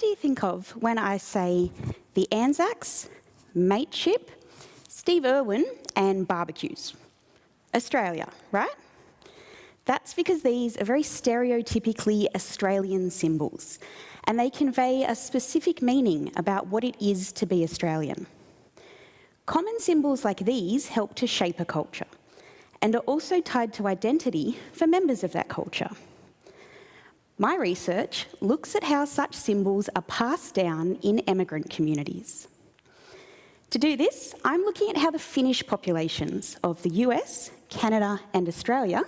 do you think of when I say the Anzacs, mateship, Steve Irwin and barbecues? Australia, right? That's because these are very stereotypically Australian symbols, and they convey a specific meaning about what it is to be Australian. Common symbols like these help to shape a culture, and are also tied to identity for members of that culture. My research looks at how such symbols are passed down in emigrant communities. To do this, I'm looking at how the Finnish populations of the US, Canada and Australia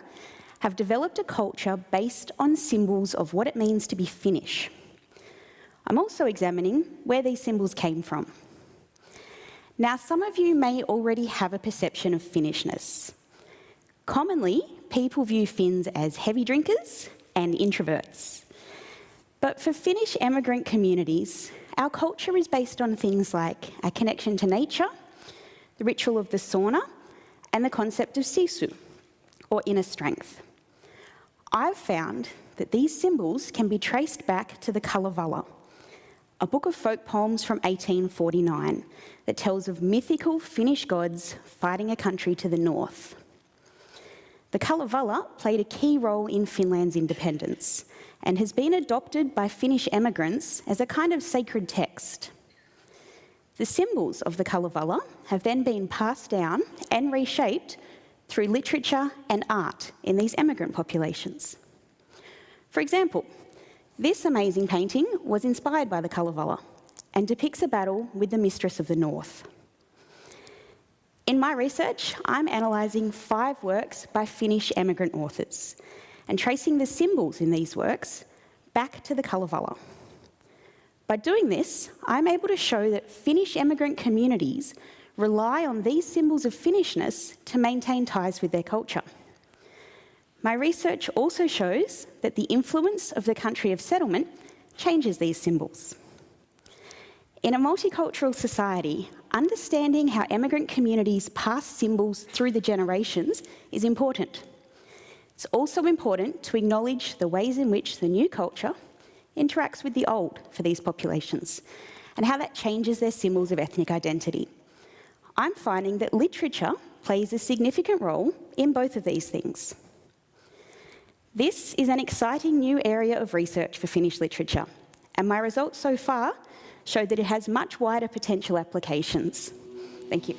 have developed a culture based on symbols of what it means to be Finnish. I'm also examining where these symbols came from. Now, some of you may already have a perception of Finnishness. Commonly, people view Finns as heavy drinkers and introverts. But for Finnish emigrant communities, our culture is based on things like a connection to nature, the ritual of the sauna, and the concept of sisu, or inner strength. I've found that these symbols can be traced back to the Kalevala, a book of folk poems from 1849 that tells of mythical Finnish gods fighting a country to the north. The Kalevala played a key role in Finland's independence and has been adopted by Finnish emigrants as a kind of sacred text. The symbols of the Kalevala have then been passed down and reshaped through literature and art in these emigrant populations. For example, this amazing painting was inspired by the Kalevala and depicts a battle with the Mistress of the North. In my research, I'm analysing 5 works by Finnish emigrant authors and tracing the symbols in these works back to the Kalevala. By doing this, I'm able to show that Finnish emigrant communities rely on these symbols of Finnishness to maintain ties with their culture. My research also shows that the influence of the country of settlement changes these symbols. In a multicultural society, understanding how emigrant communities pass symbols through the generations is important. It's also important to acknowledge the ways in which the new culture interacts with the old for these populations and how that changes their symbols of ethnic identity. I'm finding that literature plays a significant role in both of these things. This is an exciting new area of research for Finnish literature, and my results so far show that it has much wider potential applications. Thank you.